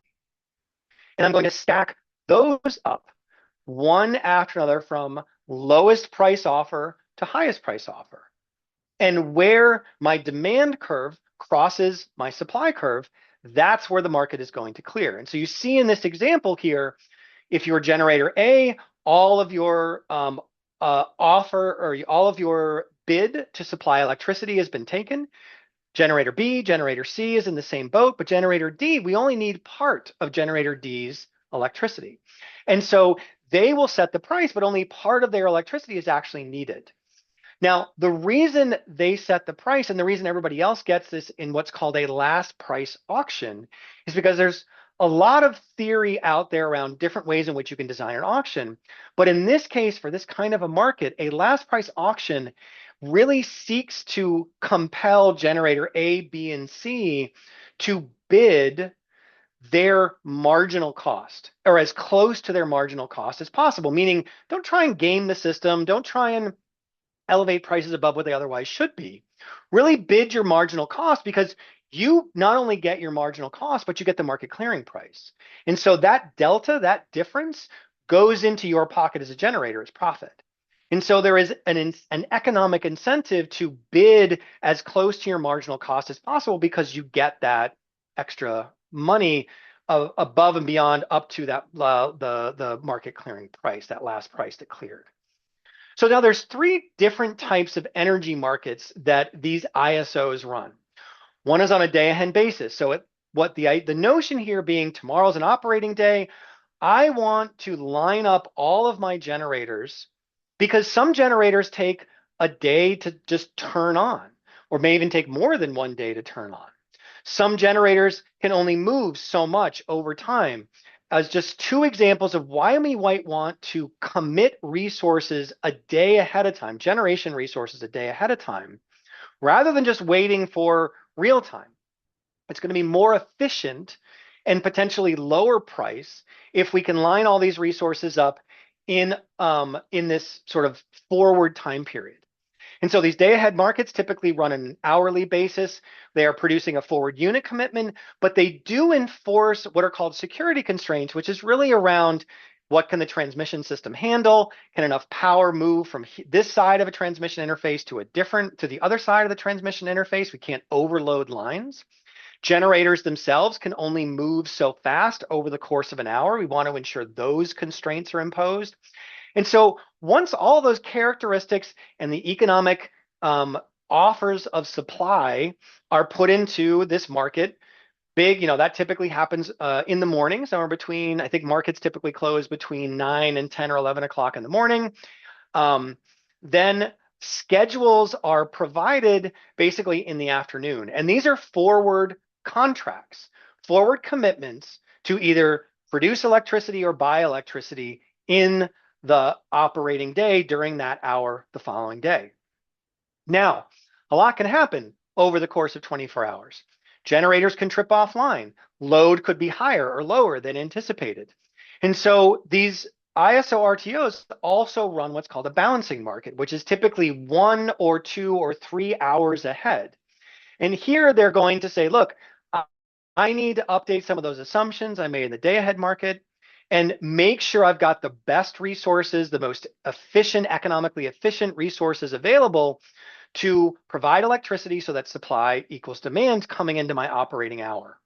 And I'm going to stack those up one after another from lowest price offer to highest price offer. And where my demand curve crosses my supply curve, that's where the market is going to clear. And so you see in this example here, if you're generator A, all of your offer or all of your bid to supply electricity has been taken. Generator B, generator C is in the same boat, but generator D, we only need part of generator D's electricity. And so they will set the price, but only part of their electricity is actually needed. Now, the reason they set the price and the reason everybody else gets this in what's called a last price auction is because there's a lot of theory out there around different ways in which you can design an auction. But in this case, for this kind of a market, a last price auction really seeks to compel generator A, B, and C to bid their marginal cost or as close to their marginal cost as possible, meaning don't try and game the system, don't try and elevate prices above what they otherwise should be. Really bid your marginal cost because you not only get your marginal cost, but you get the market clearing price. And so that delta, that difference goes into your pocket as a generator as profit. And so there is an economic incentive to bid as close to your marginal cost as possible because you get that extra money above and beyond up to that the market clearing price, that last price that cleared. So now there's three different types of energy markets that these ISOs run. One is on a day ahead basis. So what the notion here being tomorrow's an operating day, I want to line up all of my generators because some generators take a day to just turn on, or may even take more than one day to turn on. Some generators can only move so much over time. As just two examples of why we might want to commit resources a day ahead of time, generation resources a day ahead of time, rather than just waiting for real time. It's going to be more efficient and potentially lower price if we can line all these resources up in this sort of forward time period. And so these day ahead markets typically run on an hourly basis. They are producing a forward unit commitment, but they do enforce what are called security constraints, which is really around what can the transmission system handle? Can enough power move from this side of a transmission interface to the other side of the transmission interface? We can't overload lines. Generators themselves can only move so fast over the course of an hour. We want to ensure those constraints are imposed. And so once all those characteristics and the economic offers of supply are put into this market, that typically happens in the morning, somewhere between, I think markets typically close between 9 and 10 or 11 o'clock in the morning. Then schedules are provided basically in the afternoon. And these are forward contracts, forward commitments to either produce electricity or buy electricity in the operating day during that hour the following day. Now, a lot can happen over the course of 24 hours. Generators can trip offline. Load could be higher or lower than anticipated. And so these ISO RTOs also run what's called a balancing market, which is typically 1 or 2 or 3 hours ahead. And here they're going to say, look, I need to update some of those assumptions I made in the day ahead market and make sure I've got the best resources, the most efficient, economically efficient resources available to provide electricity so that supply equals demand coming into my operating hour.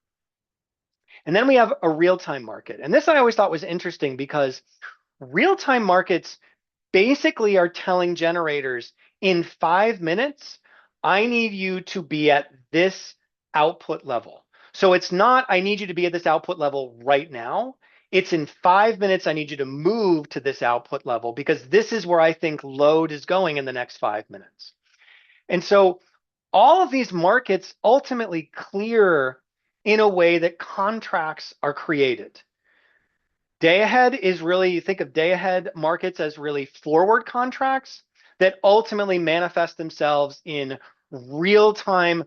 And then we have a real-time market. And this I always thought was interesting because real-time markets basically are telling generators in 5 minutes, I need you to be at this output level. So it's not, I need you to be at this output level right now. It's in 5 minutes, I need you to move to this output level because this is where I think load is going in the next 5 minutes. And so all of these markets ultimately clear in a way that contracts are created. Day ahead is really, you think of day ahead markets as really forward contracts that ultimately manifest themselves in real-time,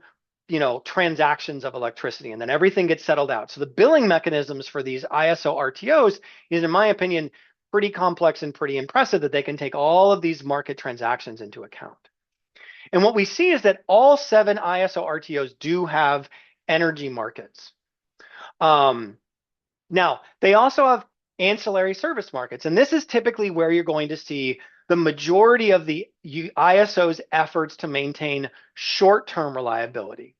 transactions of electricity, and then everything gets settled out. So the billing mechanisms for these ISO RTOs is, in my opinion, pretty complex and pretty impressive that they can take all of these market transactions into account. And what we see is that all 7 ISO RTOs do have energy markets. Now, they also have ancillary service markets. And this is typically where you're going to see the majority of the ISO's efforts to maintain short-term reliability.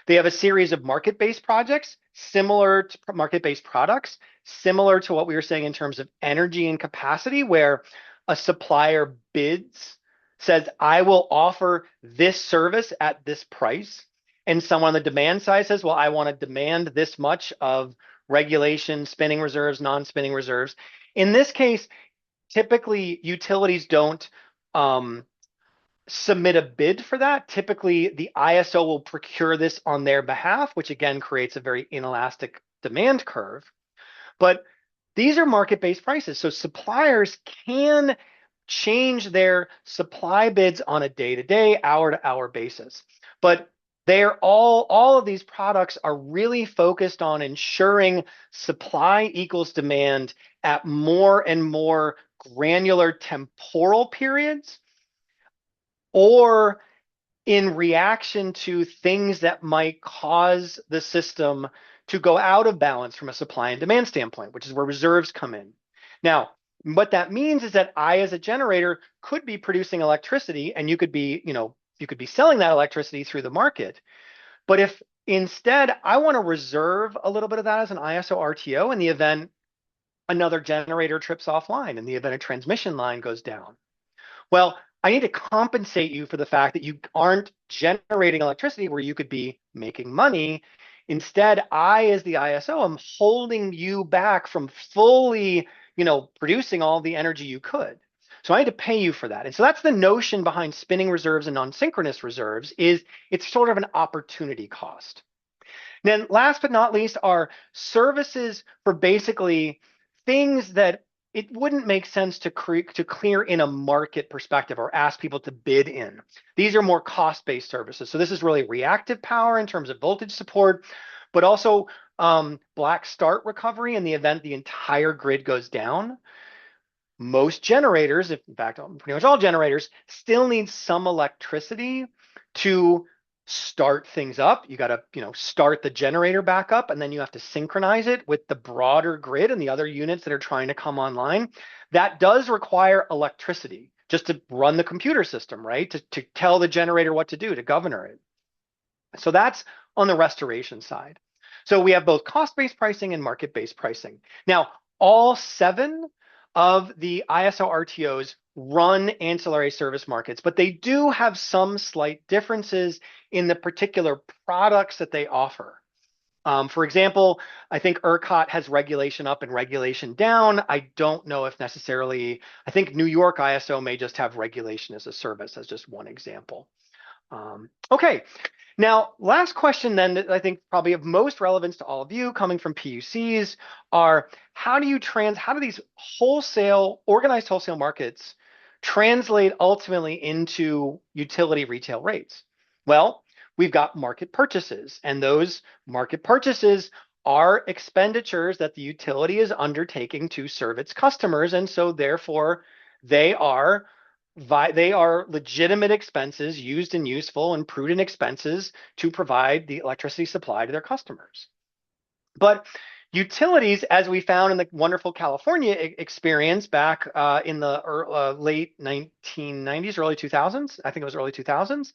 They have a series of market-based projects, similar to market-based products, similar to what we were saying in terms of energy and capacity, where a supplier bids, says, I will offer this service at this price. And someone on the demand side says, well, I want to demand this much of regulation, spinning reserves, non-spinning reserves. In this case, typically utilities don't submit a bid for that. Typically, the ISO will procure this on their behalf, which again creates a very inelastic demand curve. But these are market-based prices. So suppliers can change their supply bids on a day-to-day, hour-to-hour basis. But they're all of these products are really focused on ensuring supply equals demand at more and more granular temporal periods, or in reaction to things that might cause the system to go out of balance from a supply and demand standpoint, which is where reserves come in. Now, what that means is that I, as a generator, could be producing electricity, and you could be selling that electricity through the market. But if instead I want to reserve a little bit of that as an ISO RTO in the event another generator trips offline, in the event a transmission line goes down, well, I need to compensate you for the fact that you aren't generating electricity where you could be making money. Instead, I, as the ISO, am holding you back from fully, producing all the energy you could. So I need to pay you for that. And so that's the notion behind spinning reserves and non-synchronous reserves, is it's sort of an opportunity cost. Then last but not least are services for basically things that it wouldn't make sense to clear in a market perspective or ask people to bid in. These are more cost-based services. So this is really reactive power in terms of voltage support, but also black start recovery in the event the entire grid goes down. Most generators, in fact, pretty much all generators, still need some electricity to start things up. You got to, start the generator back up, and then you have to synchronize it with the broader grid and the other units that are trying to come online. That does require electricity just to run the computer system, right? To tell the generator what to do, to govern it. So that's on the restoration side. So we have both cost-based pricing and market-based pricing. Now, all 7 of the ISO RTOs run ancillary service markets, but they do have some slight differences in the particular products that they offer. For example, I think ERCOT has regulation up and regulation down. I don't know if necessarily, I think New York ISO may just have regulation as a service, as just one example. Okay. Now, last question then that I think probably of most relevance to all of you coming from PUCs are, how do these organized wholesale markets translate ultimately into utility retail rates? Well, we've got market purchases, and those market purchases are expenditures that the utility is undertaking to serve its customers, and so therefore they are legitimate expenses, used and useful and prudent expenses to provide the electricity supply to their customers. But utilities, as we found in the wonderful California experience back in the late 1990s, early 2000s, I think it was early 2000s,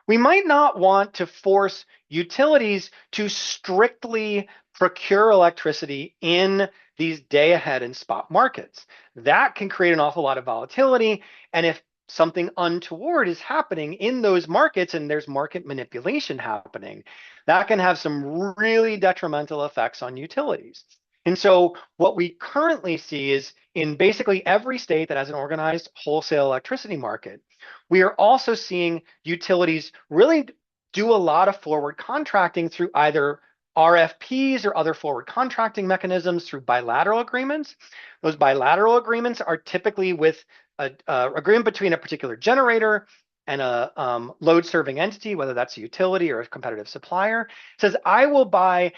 we might not want to force utilities to strictly procure electricity in these day ahead and spot markets. That can create an awful lot of volatility. And if something untoward is happening in those markets and there's market manipulation happening, that can have some really detrimental effects on utilities. And so what we currently see is in basically every state that has an organized wholesale electricity market, we are also seeing utilities really do a lot of forward contracting through either RFPs or other forward contracting mechanisms through bilateral agreements. Those bilateral agreements are typically with an agreement between a particular generator and a load serving entity, whether that's a utility or a competitive supplier. It says, I will buy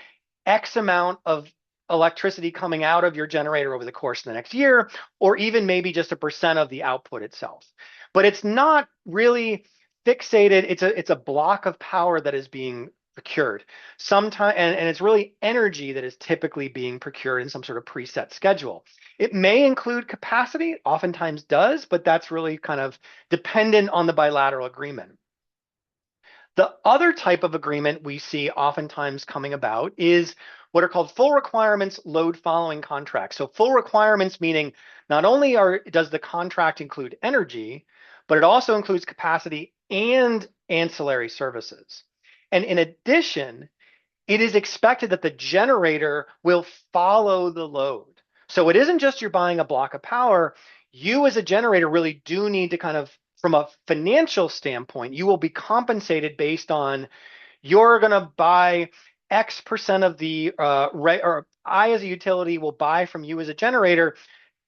X amount of electricity coming out of your generator over the course of the next year, or even maybe just a percent of the output itself. But it's not really fixated. It's a block of power that is being procured. Sometimes, and it's really energy that is typically being procured in some sort of preset schedule. It may include capacity, oftentimes does, but that's really kind of dependent on the bilateral agreement. The other type of agreement we see oftentimes coming about is what are called full requirements load following contracts. So full requirements meaning not only does the contract include energy, but it also includes capacity and ancillary services. And in addition, it is expected that the generator will follow the load. So it isn't just you're buying a block of power. You as a generator really do need to kind of, from a financial standpoint, you will be compensated based on you're going to buy X percent of the, or I as a utility will buy from you as a generator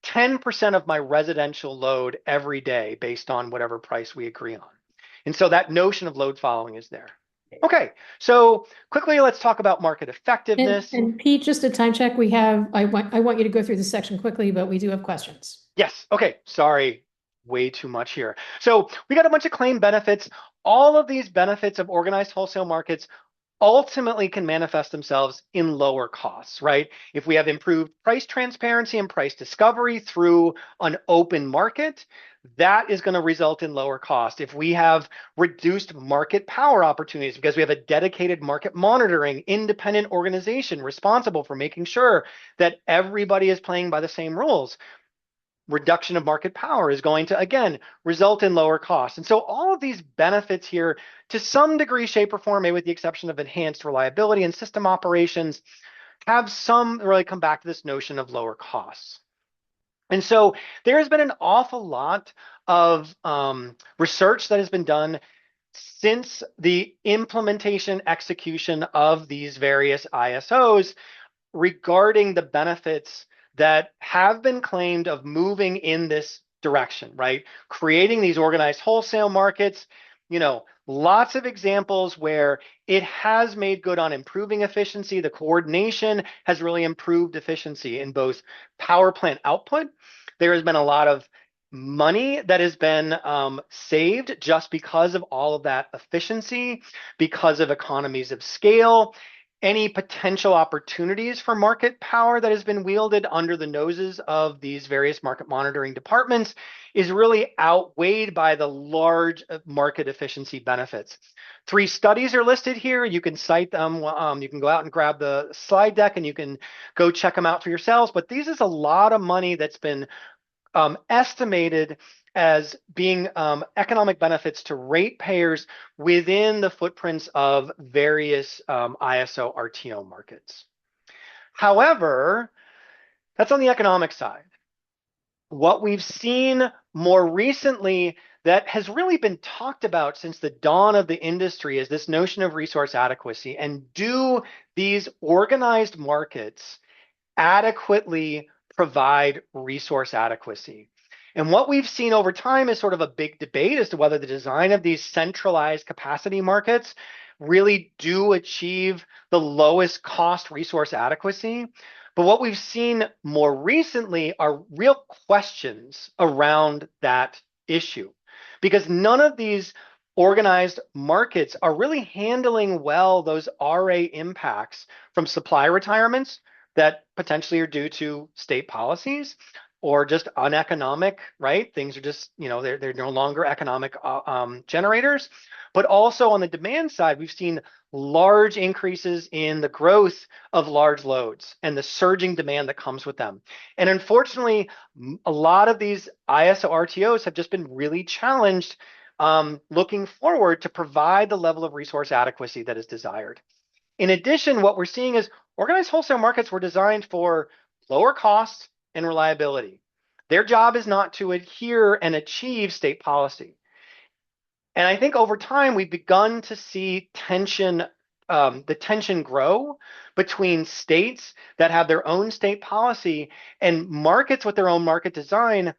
10% of my residential load every day based on whatever price we agree on. And so that notion of load following is there. Okay, so quickly let's talk about market effectiveness. And Pete, just a time check, I want you to go through this section quickly, but we do have questions. Yes, okay, sorry, way too much here. So we got a bunch of claim benefits. All of these benefits of organized wholesale markets ultimately can manifest themselves in lower costs, right? If we have improved price transparency and price discovery through an open market, that is going to result in lower cost. If we have reduced market power opportunities because we have a dedicated market monitoring independent organization responsible for making sure that everybody is playing by the same rules, reduction of market power is going to, again, result in lower costs. And so all of these benefits here, to some degree, shape, or form, maybe with the exception of enhanced reliability and system operations, have some really come back to this notion of lower costs. And so there has been an awful lot of research that has been done since the implementation, execution of these various ISOs regarding the benefits that have been claimed of moving in this direction, right? Creating these organized wholesale markets, lots of examples where it has made good on improving efficiency. The coordination has really improved efficiency in both power plant output. There has been a lot of money that has been saved just because of all of that efficiency, because of economies of scale. Any potential opportunities for market power that has been wielded under the noses of these various market monitoring departments is really outweighed by the large market efficiency benefits. 3 studies are listed here. You can cite them. You can go out and grab the slide deck and you can go check them out for yourselves. But these is a lot of money that's been estimated as being economic benefits to ratepayers within the footprints of various ISO RTO markets. However, that's on the economic side. What we've seen more recently that has really been talked about since the dawn of the industry is this notion of resource adequacy. And do these organized markets adequately provide resource adequacy? And what we've seen over time is sort of a big debate as to whether the design of these centralized capacity markets really do achieve the lowest cost resource adequacy. But what we've seen more recently are real questions around that issue, because none of these organized markets are really handling well those RA impacts from supply retirements that potentially are due to state policies or just uneconomic, right? Things are just, they're no longer economic generators. But also on the demand side, we've seen large increases in the growth of large loads and the surging demand that comes with them. And unfortunately, a lot of these ISO RTOs have just been really challenged looking forward to provide the level of resource adequacy that is desired. In addition, what we're seeing is organized wholesale markets were designed for lower costs and reliability. Their job is not to adhere and achieve state policy. And I think over time, we've begun to see the tension grow between states that have their own state policy and markets with their own market design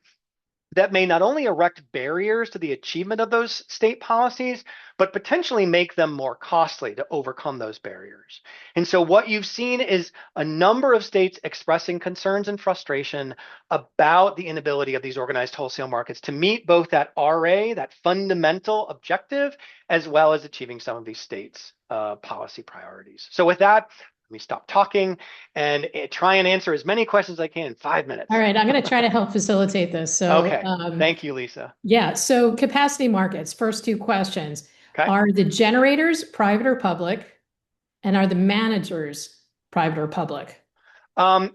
that may not only erect barriers to the achievement of those state policies, but potentially make them more costly to overcome those barriers. And so, what you've seen is a number of states expressing concerns and frustration about the inability of these organized wholesale markets to meet both that RA, that fundamental objective, as well as achieving some of these states' policy priorities. So, with that, let me stop talking and try and answer as many questions as I can in 5 minutes. All right, I'm going to try to help facilitate this. So, Okay. Thank you, Lisa. yeah, so capacity markets, first two questions. Okay. Are the generators private or public? And are the managers private or public?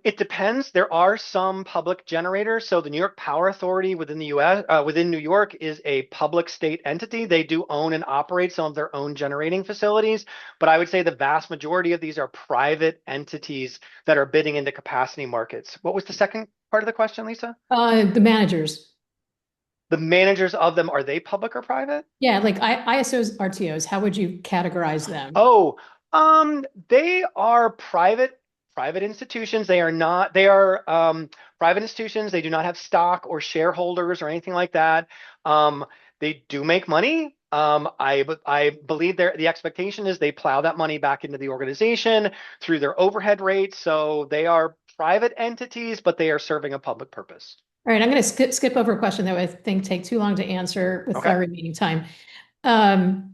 It depends. There are some public generators. So the New York Power Authority within the U.S., within New York, is a public state entity. They do own and operate some of their own generating facilities, but I would say the vast majority of these are private entities that are bidding into capacity markets. What was the second part of the question, Lisa? The managers. The managers of them, are they public or private? Yeah, like ISOs, RTOs, how would you categorize them? Oh, they are private institutions. They are not, they are private institutions. They do not have stock or shareholders or anything like that. They do make money. I believe the expectation is they plow that money back into the organization through their overhead rates. So they are private entities, but they are serving a public purpose. All right, I'm going to skip over a question that I think take too long to answer with Okay. our remaining time. Um,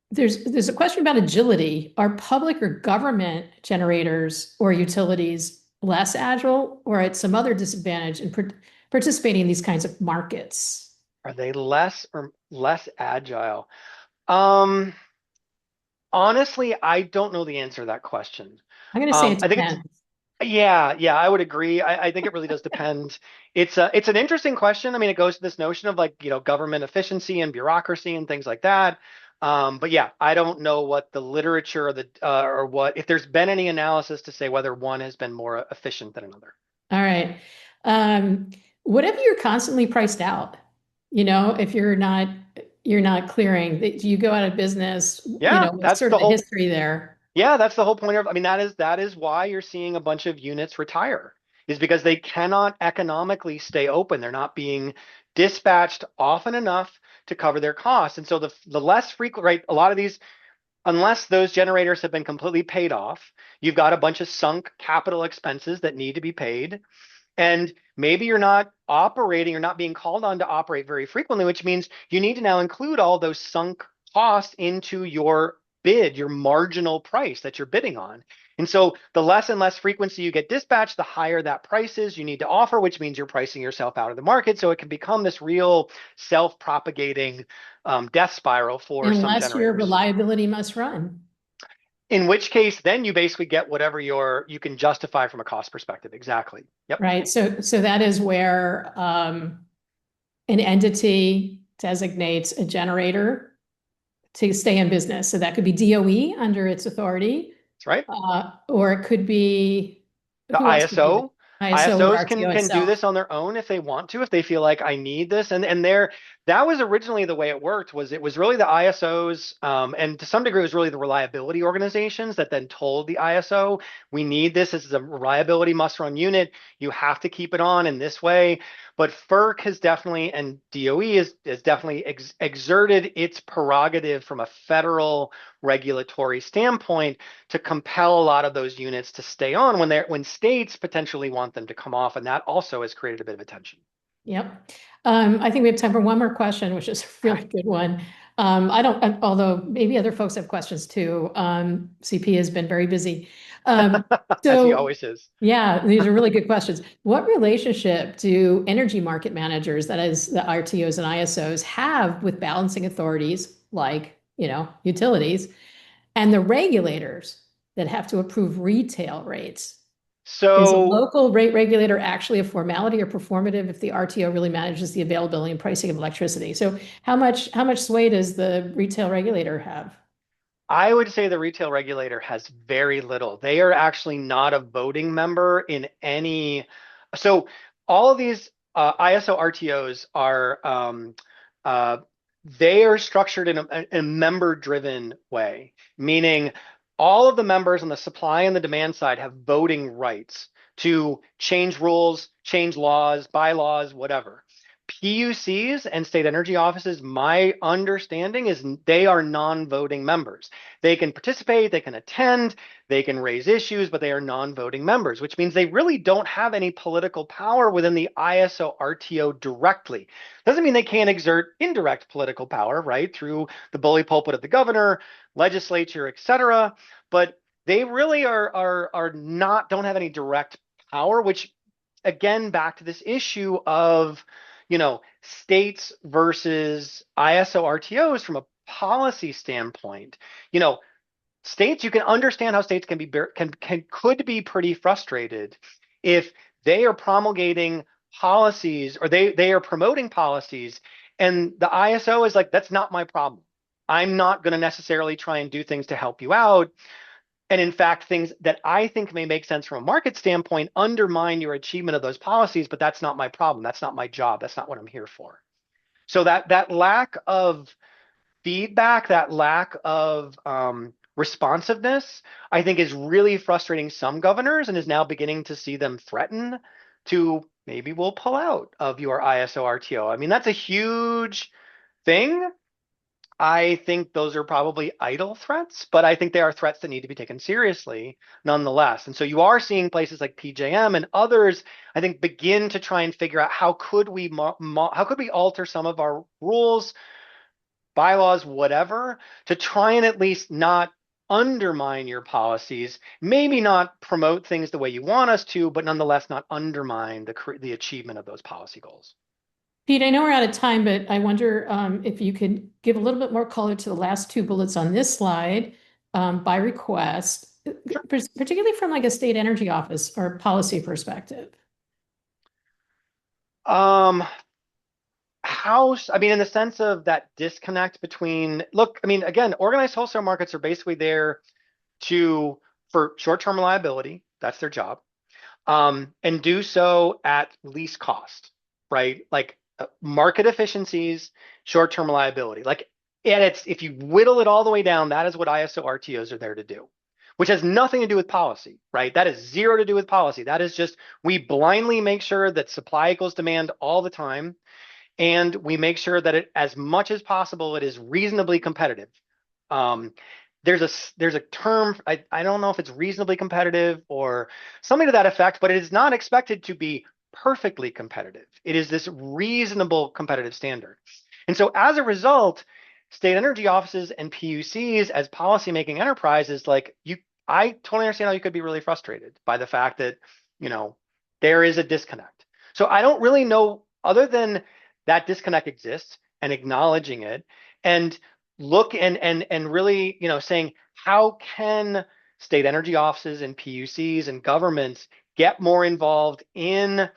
there's a question about agility. Are public or government generators or utilities less agile or at some other disadvantage in participating in these kinds of markets? Are they less or less agile? Um, Honestly, I don't know the answer to that question. I'm going to say it I think it's depends. yeah, I would agree. I think it really does depend. It's an interesting question. I mean, it goes to this notion of like, government efficiency and bureaucracy and things like that. But yeah, I don't know what the literature or what if there's been any analysis to say whether one has been more efficient than another. All right. Um, what if you're constantly priced out? If you're not clearing, do you go out of business? Yeah, What's that's sort of the the whole history there? Yeah, that's the whole point of, I mean, that is why you're seeing a bunch of units retire, is because they cannot economically stay open. They're not being dispatched often enough to cover their costs. And so the less frequent, right, a lot of these, unless those generators have been completely paid off, you've got a bunch of sunk capital expenses that need to be paid. And maybe you're not being called on to operate very frequently, which means you need to now include all those sunk costs into your bid, your marginal price that you're bidding on. And so the less and less frequency you get dispatched, the higher that price is you need to offer, which means you're pricing yourself out of the market. So it can become this real self-propagating death spiral for some Unless your generators. reliability must run, In which case, then you basically get whatever you can justify from a cost perspective. Exactly. Yep. right? So that is where an entity designates a generator to stay in business. So that could be DOE under its authority, That's right. or it could be The who else could do ISO. it? ISO or ISOs can RTO can do itself. this on their own if they want to, if they feel like I need this. And that was originally the way it worked, was it was really the ISOs, and to some degree it was really the reliability organizations that then told the ISO, we need this. This is a reliability must-run unit. You have to keep it on in this way. But FERC has definitely, and DOE has definitely exerted its prerogative from a federal regulatory standpoint to compel a lot of those units to stay on when states potentially want them to come off, and that also has created a bit of attention. Yep. I think we have time for one more question, which is a really good one. I don't, although maybe other folks have questions too. CP has been very busy. Um, As he so always is. yeah, these are really good questions. What relationship do energy market managers, that is the RTOs and ISOs, have with balancing authorities like, utilities and the regulators that have to approve retail rates? Is a So local rate regulator actually a formality or performative if the RTO really manages the availability and pricing of electricity? So how much sway does the retail regulator have? I would say the retail regulator has very little. They are actually not a voting member in any. So all of these ISO RTOs uh, they are structured in a member-driven way, meaning all of the members on the supply and the demand side have voting rights to change rules, change laws, bylaws, whatever. PUCs and state energy offices, my understanding is they are non-voting members. They can participate, they can attend, they can raise issues, but they are non-voting members, which means they really don't have any political power within the ISO RTO directly. Doesn't mean they can't exert indirect political power, right, through the bully pulpit of the governor, legislature, et cetera. But they really are not, don't have any direct power, which again, back to this issue of, states versus ISO RTOs from a policy standpoint. States, you can understand how states could be pretty frustrated if they are promulgating policies or they are promoting policies and the ISO is like, that's not my problem. I'm not going to necessarily try and do things to help you out. And in fact, things that I think may make sense from a market standpoint undermine your achievement of those policies, but that's not my problem. That's not my job. That's not what I'm here for. So that lack of feedback, that lack of responsiveness, I think is really frustrating some governors and is now beginning to see them threaten to maybe we'll pull out of your ISO RTO. I mean, that's a huge thing. I think those are probably idle threats, but I think they are threats that need to be taken seriously nonetheless. And so you are seeing places like PJM and others, I think, begin to try and figure out how could we alter some of our rules, bylaws, whatever, to try and at least not undermine your policies, maybe not promote things the way you want us to, but nonetheless not undermine the achievement of those policy goals. Pete, I know we're out of time, but I wonder if you could give a little bit more color to the last two bullets on this slide by request, particularly from like a state energy office or policy perspective. I mean, in the sense of that disconnect between, look, I mean, again, organized wholesale markets are basically there for short-term reliability. That's their job. And do so at least cost, right? Like market efficiencies, short-term reliability. Like, and if you whittle it all the way down, that is what ISO RTOs are there to do, which has nothing to do with policy, right? That is zero to do with policy. That is just, we blindly make sure that supply equals demand all the time. And we make sure that as much as possible, it is reasonably competitive. There's a term, I don't know if it's reasonably competitive or something to that effect, but it is not expected to be perfectly competitive. It is this reasonable competitive standard. And so as a result, state energy offices and PUCs as policymaking enterprises, I totally understand how you could be really frustrated by the fact that, there is a disconnect. So I don't really know, other than that disconnect exists and acknowledging it and look and really, saying how can state energy offices and PUCs and governments get more involved in,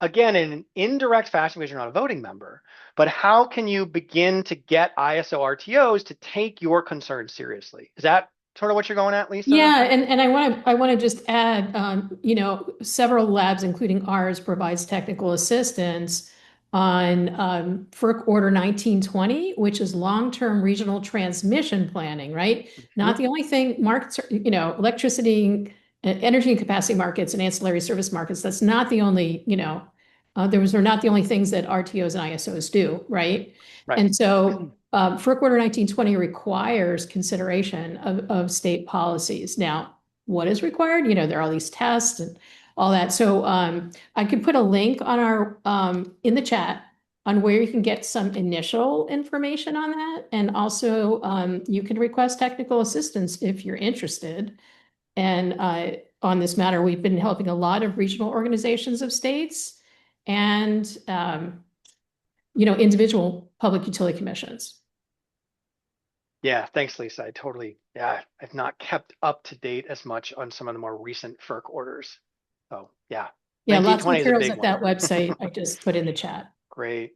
again, in an indirect fashion because you're not a voting member, but how can you begin to get ISO RTOs to take your concerns seriously? Is that sort of what you're going at, Lisa? Yeah, and I want to just add, several labs, including ours, provides technical assistance on FERC Order 1920, which is long-term regional transmission planning, right? Not the only thing markets, electricity, energy and capacity markets and ancillary service markets. That's not the only, those are not the only things that RTOs and ISOs do, right? Right. And so FERC Order 1920 requires consideration of state policies. Now, what is required? There are all these tests and all that. So I could put a link on our in the chat on where you can get some initial information on that. And also you can request technical assistance if you're interested. And on this matter, we've been helping a lot of regional organizations of states and individual public utility commissions. Yeah, thanks, Lisa. I've not kept up to date as much on some of the more recent FERC orders. So yeah. Yeah, lots of materials at that website I just put in the chat. Great.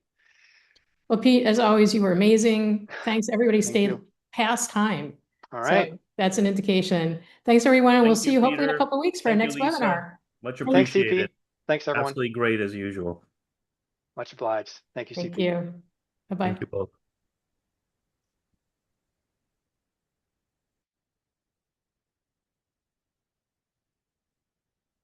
Well, Pete, as always, you were amazing. Thanks, everybody stayed past time. All right. So that's an indication. Thanks, everyone, and we'll see you hopefully in a couple of weeks for our next webinar. Much appreciated. Thanks, CP. Thanks, everyone. Absolutely great as usual. Much obliged. Thank you, CP. Thank you. Bye-bye. Thank you both.